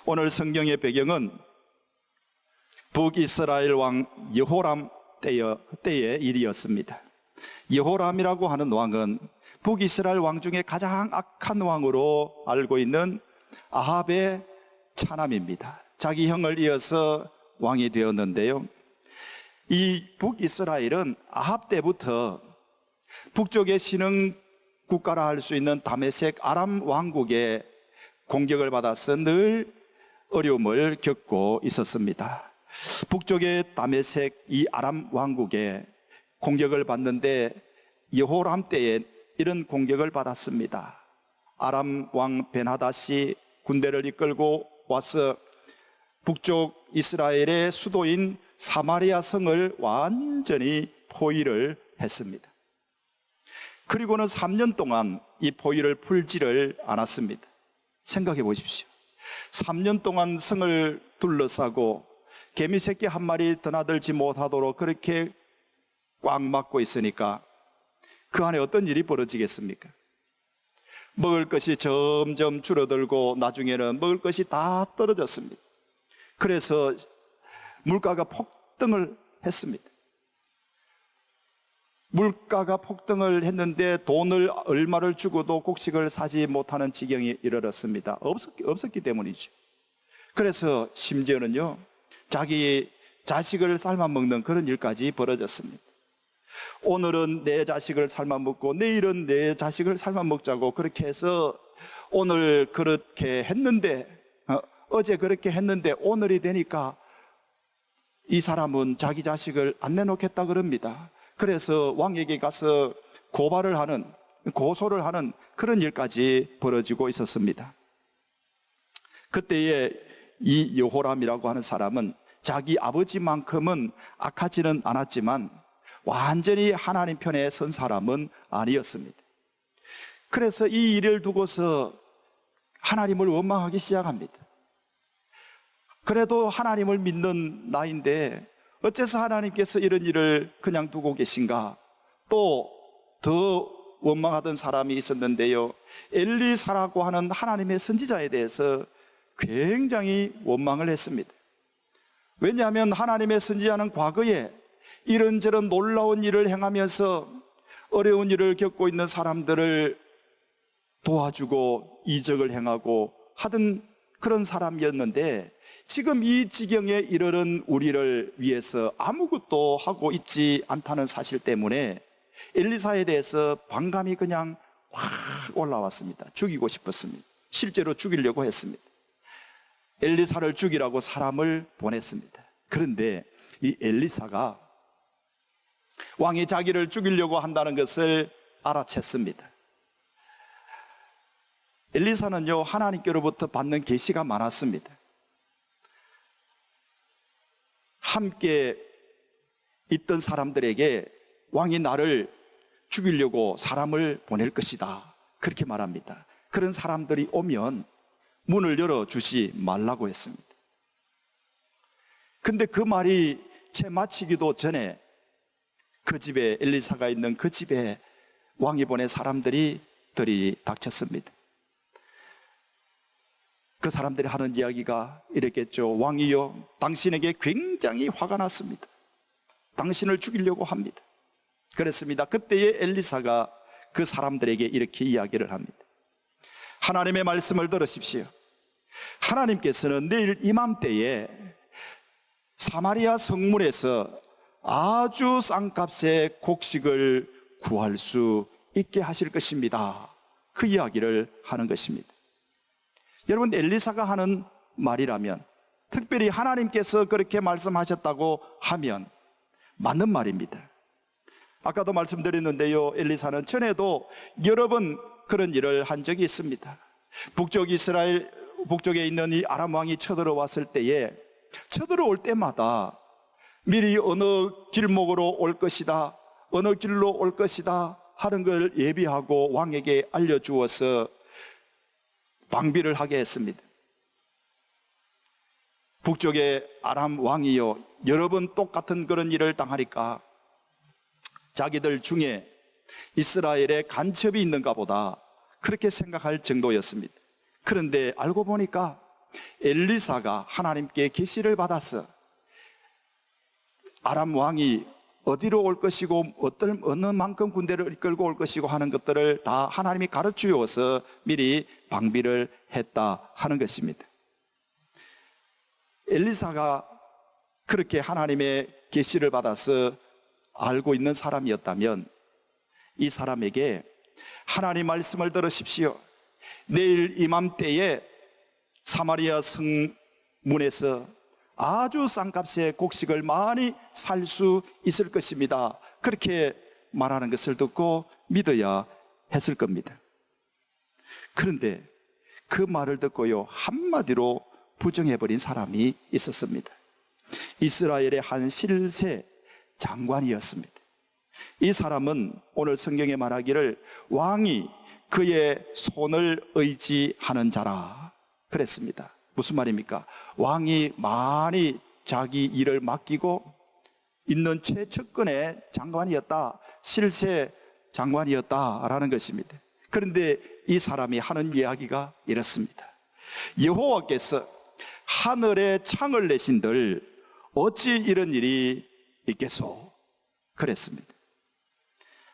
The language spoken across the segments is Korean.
오늘 성경의 배경은 북이스라엘 왕 여호람 때의 일이었습니다. 여호람이라고 하는 왕은 북이스라엘 왕 중에 가장 악한 왕으로 알고 있는 아합의 차남입니다. 자기 형을 이어서 왕이 되었는데요, 이 북이스라엘은 아합 때부터 북쪽의 신흥 국가라 할 수 있는 다메섹 아람 왕국의 공격을 받아서 늘 어려움을 겪고 있었습니다. 북쪽의 다메섹 이 아람 왕국의 공격을 받는데 여호람 때에 이런 공격을 받았습니다. 아람 왕 벤하닷이 군대를 이끌고 와서 북쪽 이스라엘의 수도인 사마리아 성을 완전히 포위를 했습니다. 그리고는 3년 동안 이 포위를 풀지를 않았습니다. 생각해 보십시오. 3년 동안 성을 둘러싸고 개미 새끼 한 마리 드나들지 못하도록 그렇게 꽉 막고 있으니까 그 안에 어떤 일이 벌어지겠습니까? 먹을 것이 점점 줄어들고 나중에는 먹을 것이 다 떨어졌습니다. 그래서 물가가 폭등을 했습니다. 물가가 폭등을 했는데 돈을 얼마를 주고도 곡식을 사지 못하는 지경에 이르렀습니다. 없었기 때문이죠. 그래서 심지어는요, 자기 자식을 삶아 먹는 그런 일까지 벌어졌습니다. 오늘은 내 자식을 삶아 먹고 내일은 내 자식을 삶아 먹자고 그렇게 해서 오늘 그렇게 했는데 어제 그렇게 했는데 오늘이 되니까 이 사람은 자기 자식을 안 내놓겠다 그럽니다. 그래서 왕에게 가서 고소를 하는 그런 일까지 벌어지고 있었습니다. 그때에 이 여호람이라고 하는 사람은 자기 아버지만큼은 악하지는 않았지만 완전히 하나님 편에 선 사람은 아니었습니다. 그래서 이 일을 두고서 하나님을 원망하기 시작합니다. 그래도 하나님을 믿는 나인데 어째서 하나님께서 이런 일을 그냥 두고 계신가? 또 더 원망하던 사람이 있었는데요, 엘리사라고 하는 하나님의 선지자에 대해서 굉장히 원망을 했습니다. 왜냐하면 하나님의 선지자는 과거에 이런저런 놀라운 일을 행하면서 어려운 일을 겪고 있는 사람들을 도와주고 이적을 행하고 하던 그런 사람이었는데 지금 이 지경에 이르는 우리를 위해서 아무것도 하고 있지 않다는 사실 때문에 엘리사에 대해서 반감이 그냥 확 올라왔습니다. 죽이고 싶었습니다. 실제로 죽이려고 했습니다. 엘리사를 죽이라고 사람을 보냈습니다. 그런데 이 엘리사가 왕이 자기를 죽이려고 한다는 것을 알아챘습니다. 엘리사는요, 하나님께로부터 받는 계시가 많았습니다. 함께 있던 사람들에게 왕이 나를 죽이려고 사람을 보낼 것이다, 그렇게 말합니다. 그런 사람들이 오면 문을 열어주지 말라고 했습니다. 근데 그 말이 채 마치기도 전에 그 집에, 엘리사가 있는 그 집에 왕이 보낸 사람들이 들이닥쳤습니다. 그 사람들이 하는 이야기가 이랬겠죠. 왕이여, 당신에게 굉장히 화가 났습니다. 당신을 죽이려고 합니다. 그랬습니다. 그때에 엘리사가 그 사람들에게 이렇게 이야기를 합니다. 하나님의 말씀을 들으십시오. 하나님께서는 내일 이맘때에 사마리아 성문에서 아주 싼 값에 곡식을 구할 수 있게 하실 것입니다. 그 이야기를 하는 것입니다. 여러분, 엘리사가 하는 말이라면, 특별히 하나님께서 그렇게 말씀하셨다고 하면 맞는 말입니다. 아까도 말씀드렸는데요, 엘리사는 전에도 여러 번 그런 일을 한 적이 있습니다. 북쪽에 있는 이 아람 왕이 쳐들어왔을 때에 쳐들어올 때마다 미리 어느 길목으로 올 것이다, 어느 길로 올 것이다 하는 걸 예비하고 왕에게 알려주어서 방비를 하게 했습니다. 북쪽의 아람 왕이요, 여러 번 똑같은 그런 일을 당하니까 자기들 중에 이스라엘에 간첩이 있는가 보다 그렇게 생각할 정도였습니다. 그런데 알고 보니까 엘리사가 하나님께 계시를 받아서 아람 왕이 어디로 올 것이고 어느 만큼 군대를 이끌고 올 것이고 하는 것들을 다 하나님이 가르치어서 미리 방비를 했다 하는 것입니다. 엘리사가 그렇게 하나님의 계시를 받아서 알고 있는 사람이었다면 이 사람에게 하나님 말씀을 들으십시오. 내일 이맘때에 사마리아 성문에서 아주 싼 값에 곡식을 많이 살 수 있을 것입니다. 그렇게 말하는 것을 듣고 믿어야 했을 겁니다. 그런데 그 말을 듣고요, 한마디로 부정해버린 사람이 있었습니다. 이스라엘의 한 실세 장관이었습니다. 이 사람은 오늘 성경에 말하기를 왕이 그의 손을 의지하는 자라 그랬습니다. 무슨 말입니까? 왕이 많이 자기 일을 맡기고 있는 최측근의 장관이었다, 실세 장관이었다라는 것입니다. 그런데 이 사람이 하는 이야기가 이렇습니다. 여호와께서 하늘에 창을 내신들 어찌 이런 일이 있겠소? 그랬습니다.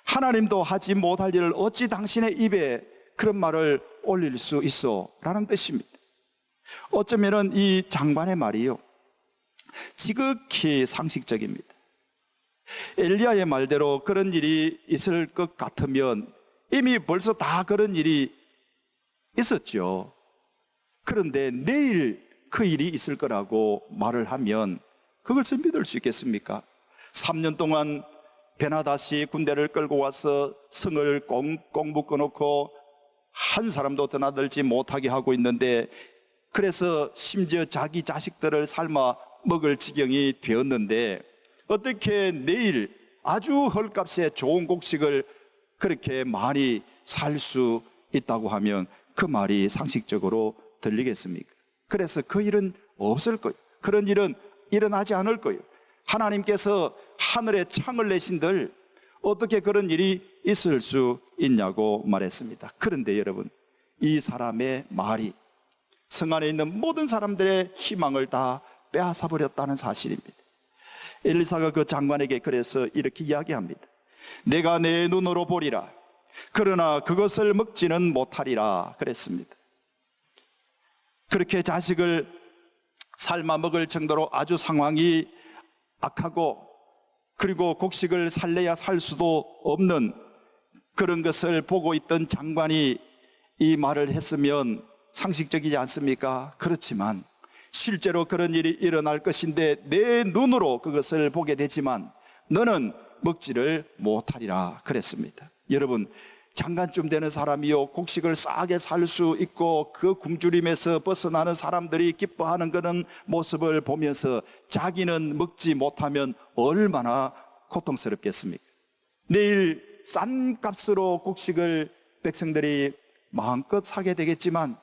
하나님도 하지 못할 일을 어찌 당신의 입에 그런 말을 올릴 수 있어? 라는 뜻입니다. 어쩌면은 이 장관의 말이요, 지극히 상식적입니다. 엘리야의 말대로 그런 일이 있을 것 같으면 이미 벌써 다 그런 일이 있었죠. 그런데 내일 그 일이 있을 거라고 말을 하면 그것을 믿을 수 있겠습니까? 3년 동안 베나다시 군대를 끌고 와서 성을 꽁꽁 묶어놓고 한 사람도 드나들지 못하게 하고 있는데, 그래서 심지어 자기 자식들을 삶아 먹을 지경이 되었는데 어떻게 내일 아주 헐값에 좋은 곡식을 그렇게 많이 살 수 있다고 하면 그 말이 상식적으로 들리겠습니까? 그래서 그 일은 없을 거예요. 그런 일은 일어나지 않을 거예요. 하나님께서 하늘에 창을 내신들 어떻게 그런 일이 있을 수 있냐고 말했습니다. 그런데 여러분, 이 사람의 말이 성 안에 있는 모든 사람들의 희망을 다 빼앗아 버렸다는 사실입니다. 엘리사가 그 장관에게 그래서 이렇게 이야기합니다. 내가 내 눈으로 보리라, 그러나 그것을 먹지는 못하리라 그랬습니다. 그렇게 자식을 삶아 먹을 정도로 아주 상황이 악하고, 그리고 곡식을 살래야 살 수도 없는 그런 것을 보고 있던 장관이 이 말을 했으면 상식적이지 않습니까? 그렇지만 실제로 그런 일이 일어날 것인데 내 눈으로 그것을 보게 되지만 너는 먹지를 못하리라 그랬습니다. 여러분, 장관쯤 되는 사람이요, 곡식을 싸게 살 수 있고 그 굶주림에서 벗어나는 사람들이 기뻐하는 그런 모습을 보면서 자기는 먹지 못하면 얼마나 고통스럽겠습니까? 내일 싼 값으로 곡식을 백성들이 마음껏 사게 되겠지만,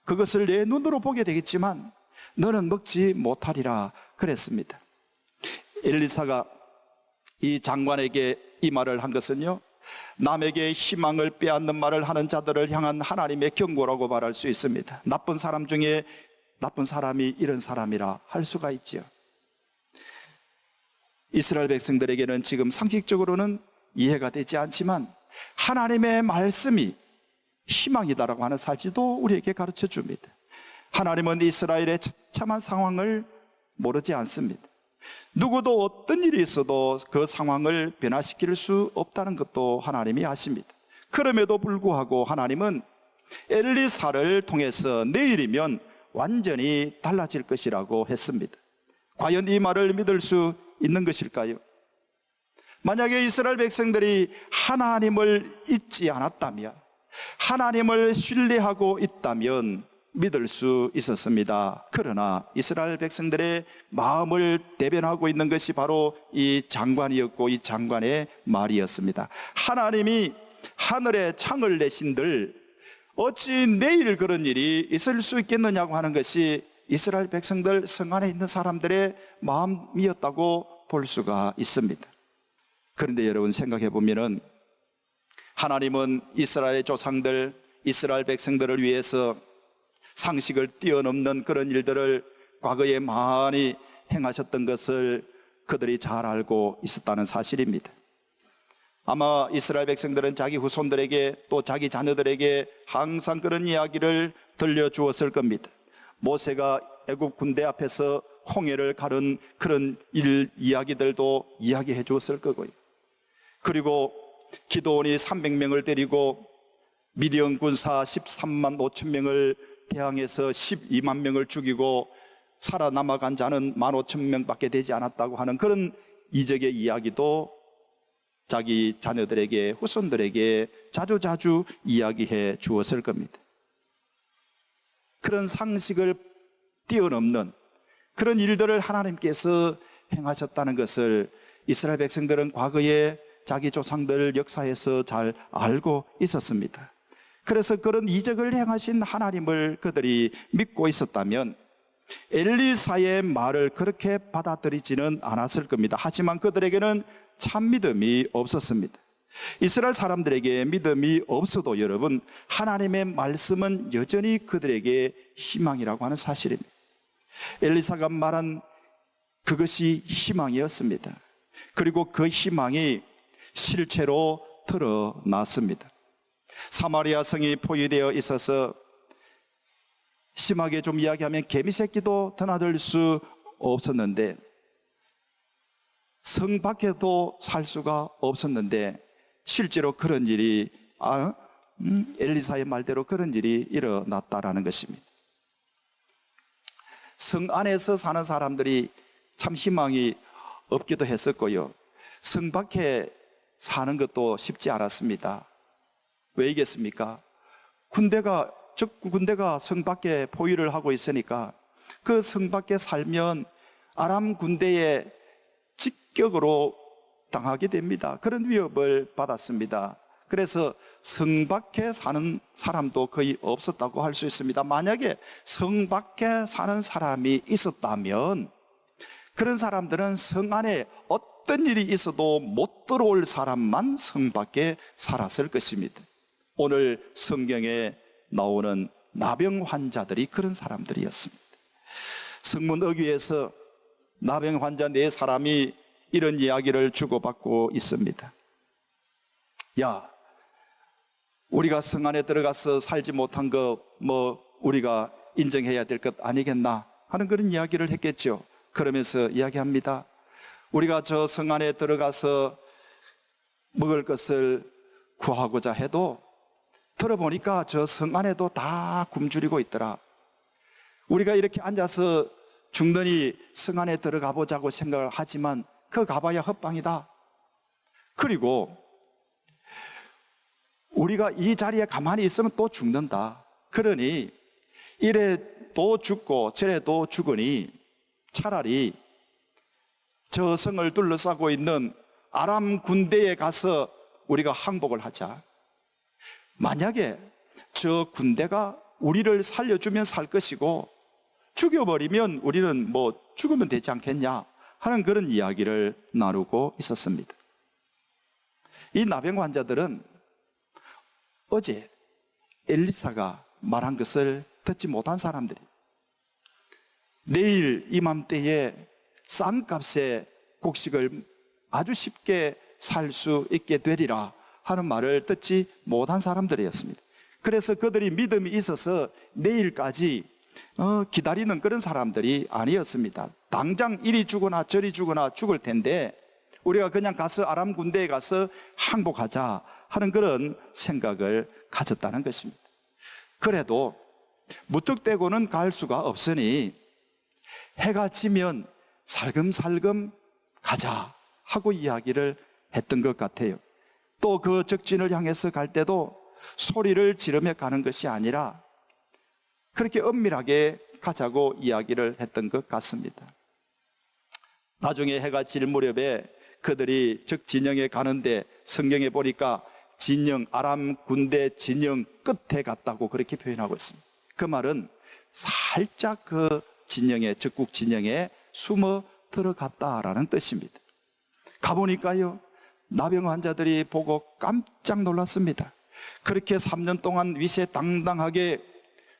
그것을 내 눈으로 보게 되겠지만 너는 먹지 못하리라 그랬습니다. 엘리사가 이 장관에게 이 말을 한 것은요, 남에게 희망을 빼앗는 말을 하는 자들을 향한 하나님의 경고라고 말할 수 있습니다. 나쁜 사람 중에 나쁜 사람이 이런 사람이라 할 수가 있죠. 이스라엘 백성들에게는 지금 상식적으로는 이해가 되지 않지만 하나님의 말씀이 희망이다라고 하는 사실도 우리에게 가르쳐 줍니다. 하나님은 이스라엘의 처참한 상황을 모르지 않습니다. 누구도 어떤 일이 있어도 그 상황을 변화시킬 수 없다는 것도 하나님이 아십니다. 그럼에도 불구하고 하나님은 엘리사를 통해서 내일이면 완전히 달라질 것이라고 했습니다. 과연 이 말을 믿을 수 있는 것일까요? 만약에 이스라엘 백성들이 하나님을 잊지 않았다면, 하나님을 신뢰하고 있다면 믿을 수 있었습니다. 그러나 이스라엘 백성들의 마음을 대변하고 있는 것이 바로 이 장관이었고 이 장관의 말이었습니다. 하나님이 하늘에 창을 내신들 어찌 내일 그런 일이 있을 수 있겠느냐고 하는 것이 이스라엘 백성들 성 안에 있는 사람들의 마음이었다고 볼 수가 있습니다. 그런데 여러분 생각해 보면은 하나님은 이스라엘의 조상들, 이스라엘 백성들을 위해서 상식을 뛰어넘는 그런 일들을 과거에 많이 행하셨던 것을 그들이 잘 알고 있었다는 사실입니다. 아마 이스라엘 백성들은 자기 후손들에게 또 자기 자녀들에게 항상 그런 이야기를 들려주었을 겁니다. 모세가 애굽 군대 앞에서 홍해를 가른 그런 이야기들도 이야기해 주었을 거고요. 그리고 기드온이 300명을 데리고 미디안 군사 13만 5천 명을 대항해서 12만 명을 죽이고 살아남아간 자는 15,000명밖에 되지 않았다고 하는 그런 이적의 이야기도 자기 자녀들에게, 후손들에게 자주자주 이야기해 주었을 겁니다. 그런 상식을 뛰어넘는 그런 일들을 하나님께서 행하셨다는 것을 이스라엘 백성들은 과거에 자기 조상들 역사에서 잘 알고 있었습니다. 그래서 그런 이적을 행하신 하나님을 그들이 믿고 있었다면 엘리사의 말을 그렇게 받아들이지는 않았을 겁니다. 하지만 그들에게는 참 믿음이 없었습니다. 이스라엘 사람들에게 믿음이 없어도 여러분, 하나님의 말씀은 여전히 그들에게 희망이라고 하는 사실입니다. 엘리사가 말한 그것이 희망이었습니다. 그리고 그 희망이 실체로 드러났습니다. 사마리아 성이 포위되어 있어서 심하게 좀 이야기하면 개미 새끼도 드나들 수 없었는데, 성 밖에도 살 수가 없었는데 실제로 그런 일이 엘리사의 말대로 그런 일이 일어났다라는 것입니다. 성 안에서 사는 사람들이 참 희망이 없기도 했었고요, 성 밖에 사는 것도 쉽지 않았습니다. 왜이겠습니까? 군대가 성 밖에 포위를 하고 있으니까 그 성 밖에 살면 아람 군대에 직격으로 당하게 됩니다. 그런 위협을 받았습니다. 그래서 성 밖에 사는 사람도 거의 없었다고 할 수 있습니다. 만약에 성 밖에 사는 사람이 있었다면 그런 사람들은 성 안에 어떤 일이 있어도 못 들어올 사람만 성 밖에 살았을 것입니다. 오늘 성경에 나오는 나병 환자들이 그런 사람들이었습니다. 성문 어귀에서 나병 환자 4사람이 이런 이야기를 주고받고 있습니다. 야, 우리가 성 안에 들어가서 살지 못한 거 우리가 인정해야 될 것 아니겠나 하는 그런 이야기를 했겠죠. 그러면서 이야기합니다. 우리가 저 성 안에 들어가서 먹을 것을 구하고자 해도 들어보니까 저 성 안에도 다 굶주리고 있더라. 우리가 이렇게 앉아서 죽더니 성 안에 들어가 보자고 생각을 하지만 그 가봐야 헛방이다. 그리고 우리가 이 자리에 가만히 있으면 또 죽는다. 그러니 이래 또 죽고 저래 또 죽으니 차라리 저 성을 둘러싸고 있는 아람 군대에 가서 우리가 항복을 하자. 만약에 저 군대가 우리를 살려주면 살 것이고 죽여버리면 우리는 죽으면 되지 않겠냐 하는 그런 이야기를 나누고 있었습니다. 이 나병 환자들은 어제 엘리사가 말한 것을 듣지 못한 사람들이 내일 이맘때에 싼 값에 곡식을 아주 쉽게 살 수 있게 되리라 하는 말을 듣지 못한 사람들이었습니다. 그래서 그들이 믿음이 있어서 내일까지 기다리는 그런 사람들이 아니었습니다. 당장 이리 죽거나 저리 죽거나 죽을 텐데 우리가 그냥 가서 아람 군대에 가서 항복하자 하는 그런 생각을 가졌다는 것입니다. 그래도 무턱대고는 갈 수가 없으니 해가 지면 살금살금 가자 하고 이야기를 했던 것 같아요. 또 그 적진을 향해서 갈 때도 소리를 지르며 가는 것이 아니라 그렇게 엄밀하게 가자고 이야기를 했던 것 같습니다. 나중에 해가 질 무렵에 그들이 적 진영에 가는데 성경에 보니까 아람 군대 진영 끝에 갔다고 그렇게 표현하고 있습니다. 그 말은 살짝 그 적국 진영에 숨어 들어갔다라는 뜻입니다. 가보니까요, 나병 환자들이 보고 깜짝 놀랐습니다. 그렇게 3년 동안 위세당당하게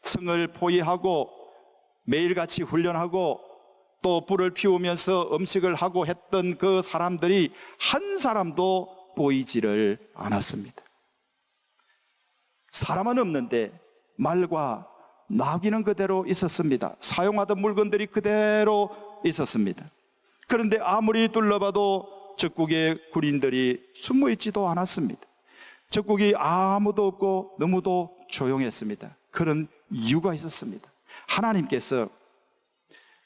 성을 포위하고 매일같이 훈련하고 또 불을 피우면서 음식을 하고 했던 그 사람들이 한 사람도 보이지를 않았습니다. 사람은 없는데 말과 나귀는 그대로 있었습니다. 사용하던 물건들이 그대로 있었습니다. 그런데 아무리 둘러봐도 적국의 군인들이 숨어 있지도 않았습니다. 적국이 아무도 없고 너무도 조용했습니다. 그런 이유가 있었습니다. 하나님께서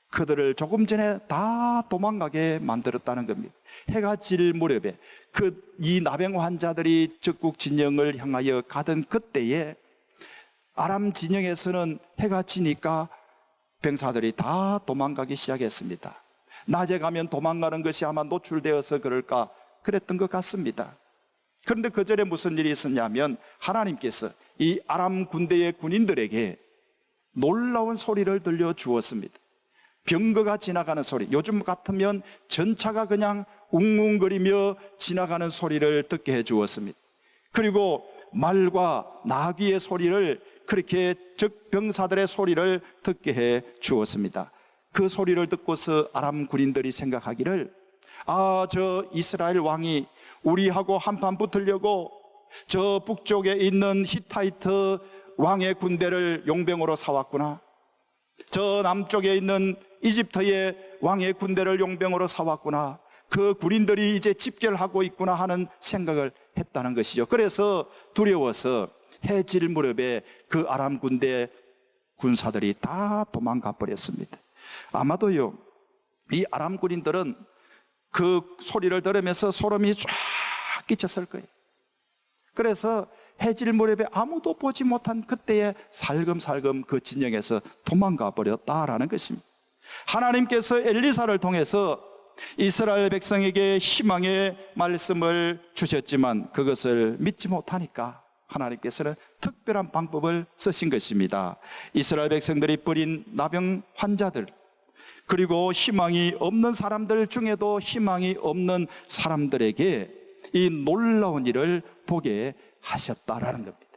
그들을 조금 전에 다 도망가게 만들었다는 겁니다. 해가 질 무렵에 이 나병 환자들이 적국 진영을 향하여 가던 그때에 아람 진영에서는 해가 지니까 병사들이 다 도망가기 시작했습니다. 낮에 가면 도망가는 것이 아마 노출되어서 그럴까 그랬던 것 같습니다. 그런데 그 전에 무슨 일이 있었냐면 하나님께서 이 아람 군대의 군인들에게 놀라운 소리를 들려주었습니다. 병거가 지나가는 소리, 요즘 같으면 전차가 그냥 웅웅거리며 지나가는 소리를 듣게 해주었습니다. 그리고 말과 나귀의 소리를, 그렇게 적병사들의 소리를 듣게 해 주었습니다. 그 소리를 듣고서 아람 군인들이 생각하기를, 저 이스라엘 왕이 우리하고 한판 붙으려고 저 북쪽에 있는 히타이트 왕의 군대를 용병으로 사왔구나. 저 남쪽에 있는 이집트의 왕의 군대를 용병으로 사왔구나. 그 군인들이 이제 집결하고 있구나 하는 생각을 했다는 것이죠. 그래서 두려워서 해질 무렵에 그 아람 군대 군사들이 다 도망가 버렸습니다. 아마도요, 이 아람 군인들은 그 소리를 들으면서 소름이 쫙 끼쳤을 거예요. 그래서 해질 무렵에 아무도 보지 못한 그때에 살금살금 그 진영에서 도망가 버렸다라는 것입니다. 하나님께서 엘리사를 통해서 이스라엘 백성에게 희망의 말씀을 주셨지만 그것을 믿지 못하니까 하나님께서는 특별한 방법을 쓰신 것입니다. 이스라엘 백성들이 버린 나병 환자들, 그리고 희망이 없는 사람들 중에도 희망이 없는 사람들에게 이 놀라운 일을 보게 하셨다라는 겁니다.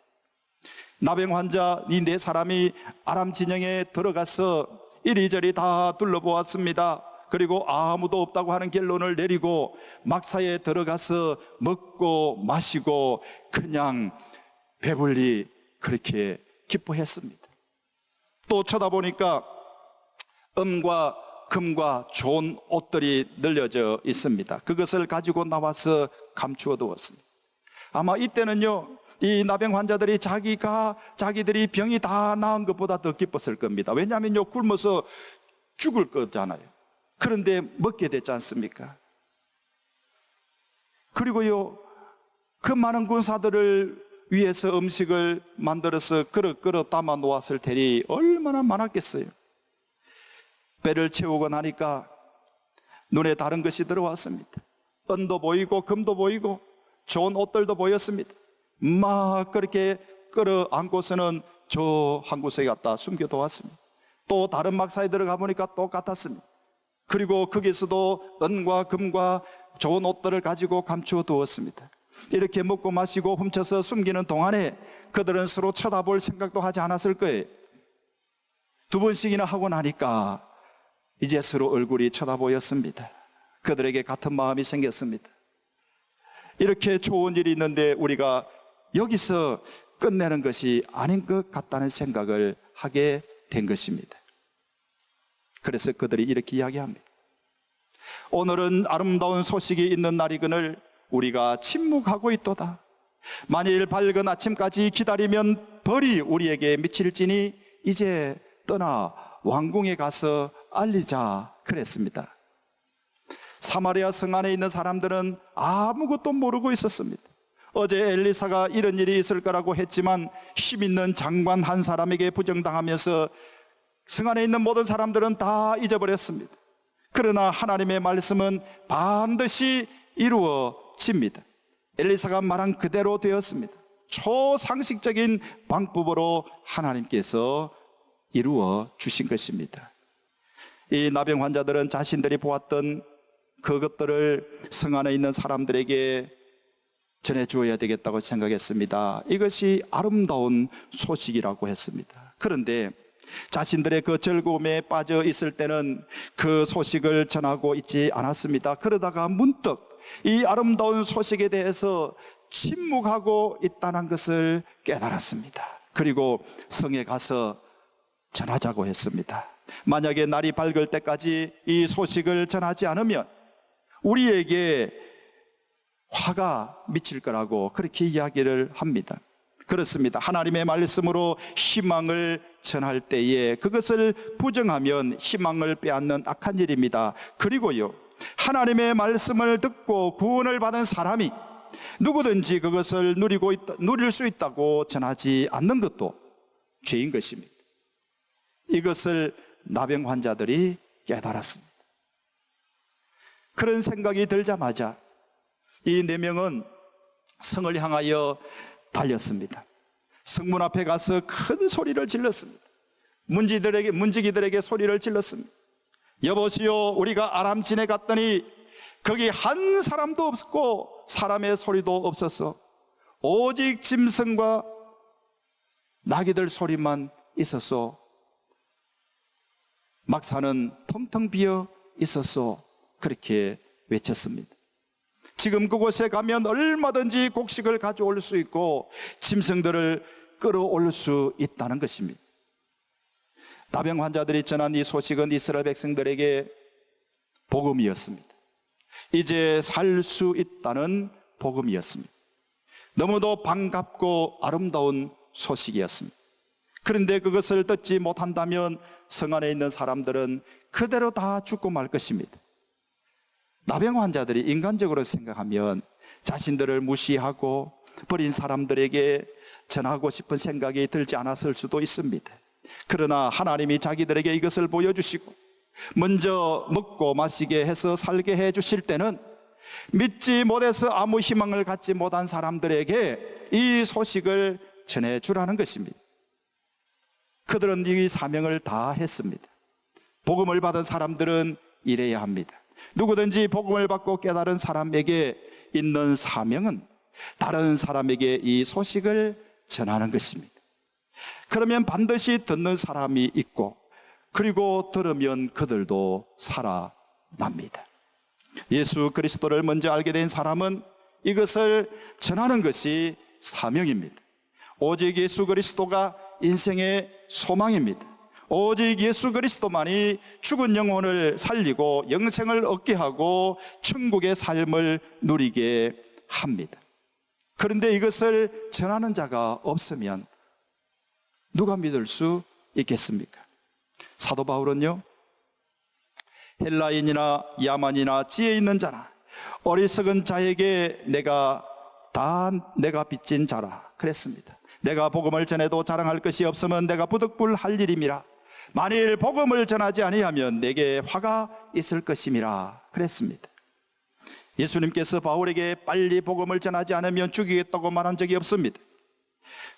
나병 환자 이 네 사람이 아람 진영에 들어가서 이리저리 다 둘러보았습니다. 그리고 아무도 없다고 하는 결론을 내리고 막사에 들어가서 먹고 마시고 그냥 배불리 그렇게 기뻐했습니다. 또 쳐다보니까 은과 금과 좋은 옷들이 널려져 있습니다. 그것을 가지고 나와서 감추어 두었습니다. 아마 이때는요, 이 나병 환자들이 자기들이 병이 다 나은 것보다 더 기뻤을 겁니다. 왜냐하면요, 굶어서 죽을 거잖아요. 그런데 먹게 됐지 않습니까? 그리고요, 그 많은 군사들을 위해서 음식을 만들어서 그릇 담아 놓았을 테니 얼마나 많았겠어요. 배를 채우고 나니까 눈에 다른 것이 들어왔습니다. 은도 보이고 금도 보이고 좋은 옷들도 보였습니다. 막 그렇게 끌어안고서는 저 한 곳에 갖다 숨겨두었습니다. 또 다른 막사에 들어가 보니까 똑같았습니다. 그리고 거기서도 은과 금과 좋은 옷들을 가지고 감추어 두었습니다. 이렇게 먹고 마시고 훔쳐서 숨기는 동안에 그들은 서로 쳐다볼 생각도 하지 않았을 거예요. 두 번씩이나 하고 나니까 이제 서로 얼굴이 쳐다보였습니다. 그들에게 같은 마음이 생겼습니다. 이렇게 좋은 일이 있는데 우리가 여기서 끝내는 것이 아닌 것 같다는 생각을 하게 된 것입니다. 그래서 그들이 이렇게 이야기합니다. 오늘은 아름다운 소식이 있는 날이거늘 우리가 침묵하고 있도다. 만일 밝은 아침까지 기다리면 벌이 우리에게 미칠지니 이제 떠나 왕궁에 가서 알리자 그랬습니다. 사마리아 성 안에 있는 사람들은 아무것도 모르고 있었습니다. 어제 엘리사가 이런 일이 있을 거라고 했지만 힘 있는 장관 한 사람에게 부정당하면서 성 안에 있는 모든 사람들은 다 잊어버렸습니다. 그러나 하나님의 말씀은 반드시 이루어집니다. 엘리사가 말한 그대로 되었습니다. 초상식적인 방법으로 하나님께서 이루어 주신 것입니다. 이 나병 환자들은 자신들이 보았던 그것들을 성 안에 있는 사람들에게 전해주어야 되겠다고 생각했습니다. 이것이 아름다운 소식이라고 했습니다. 그런데 자신들의 그 즐거움에 빠져 있을 때는 그 소식을 전하고 있지 않았습니다. 그러다가 문득 이 아름다운 소식에 대해서 침묵하고 있다는 것을 깨달았습니다. 그리고 성에 가서 전하자고 했습니다. 만약에 날이 밝을 때까지 이 소식을 전하지 않으면 우리에게 화가 미칠 거라고 그렇게 이야기를 합니다. 그렇습니다. 하나님의 말씀으로 희망을 전할 때에 그것을 부정하면 희망을 빼앗는 악한 일입니다. 그리고요, 하나님의 말씀을 듣고 구원을 받은 사람이 누구든지 그것을 누릴 수 있다고 전하지 않는 것도 죄인 것입니다. 이것을 나병 환자들이 깨달았습니다. 그런 생각이 들자마자 이 4명은 성을 향하여 달렸습니다. 성문 앞에 가서 큰 소리를 질렀습니다. 문지기들에게 소리를 질렀습니다. 여보시오, 우리가 아람진에 갔더니 거기 한 사람도 없었고 사람의 소리도 없었어. 오직 짐승과 나귀들 소리만 있었어. 막사는 텅텅 비어 있었어. 그렇게 외쳤습니다. 지금 그곳에 가면 얼마든지 곡식을 가져올 수 있고 짐승들을 끌어올 수 있다는 것입니다. 나병 환자들이 전한 이 소식은 이스라엘 백성들에게 복음이었습니다. 이제 살 수 있다는 복음이었습니다. 너무도 반갑고 아름다운 소식이었습니다. 그런데 그것을 듣지 못한다면 성 안에 있는 사람들은 그대로 다 죽고 말 것입니다. 나병 환자들이 인간적으로 생각하면 자신들을 무시하고 버린 사람들에게 전하고 싶은 생각이 들지 않았을 수도 있습니다. 그러나 하나님이 자기들에게 이것을 보여주시고 먼저 먹고 마시게 해서 살게 해주실 때는 믿지 못해서 아무 희망을 갖지 못한 사람들에게 이 소식을 전해주라는 것입니다. 그들은 이 사명을 다 했습니다. 복음을 받은 사람들은 이래야 합니다. 누구든지 복음을 받고 깨달은 사람에게 있는 사명은 다른 사람에게 이 소식을 전하는 것입니다. 그러면 반드시 듣는 사람이 있고 그리고 들으면 그들도 살아납니다. 예수 그리스도를 먼저 알게 된 사람은 이것을 전하는 것이 사명입니다. 오직 예수 그리스도가 인생의 소망입니다. 오직 예수 그리스도만이 죽은 영혼을 살리고 영생을 얻게 하고 천국의 삶을 누리게 합니다. 그런데 이것을 전하는 자가 없으면 누가 믿을 수 있겠습니까? 사도 바울은요, 헬라인이나 야만이나 지혜 있는 자나 어리석은 자에게 내가 빚진 자라 그랬습니다. 내가 복음을 전해도 자랑할 것이 없으면 내가 부득불할 일임이라. 만일 복음을 전하지 아니하면 내게 화가 있을 것임이라 그랬습니다. 예수님께서 바울에게 빨리 복음을 전하지 않으면 죽이겠다고 말한 적이 없습니다.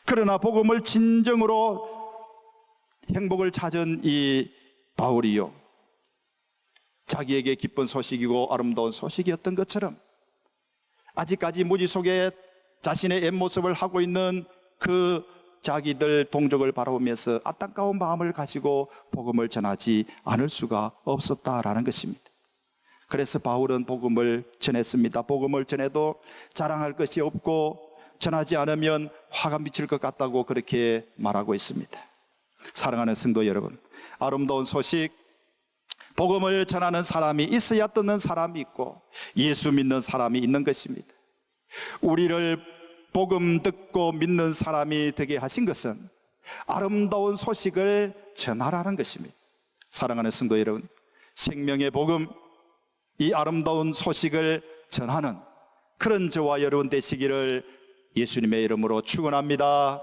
그러나 복음을 진정으로 행복을 찾은 이 바울이요, 자기에게 기쁜 소식이고 아름다운 소식이었던 것처럼 아직까지 무지 속에 자신의 옛모습을 하고 있는 그 자기들 동족을 바라보면서 안타까운 마음을 가지고 복음을 전하지 않을 수가 없었다라는 것입니다. 그래서 바울은 복음을 전했습니다. 복음을 전해도 자랑할 것이 없고 전하지 않으면 화가 미칠 것 같다고 그렇게 말하고 있습니다. 사랑하는 성도 여러분, 아름다운 소식, 복음을 전하는 사람이 있어야 듣는 사람이 있고 예수 믿는 사람이 있는 것입니다. 우리를 복음 듣고 믿는 사람이 되게 하신 것은 아름다운 소식을 전하라는 것입니다. 사랑하는 성도 여러분, 생명의 복음, 이 아름다운 소식을 전하는 그런 저와 여러분 되시기를 예수님의 이름으로 축원합니다.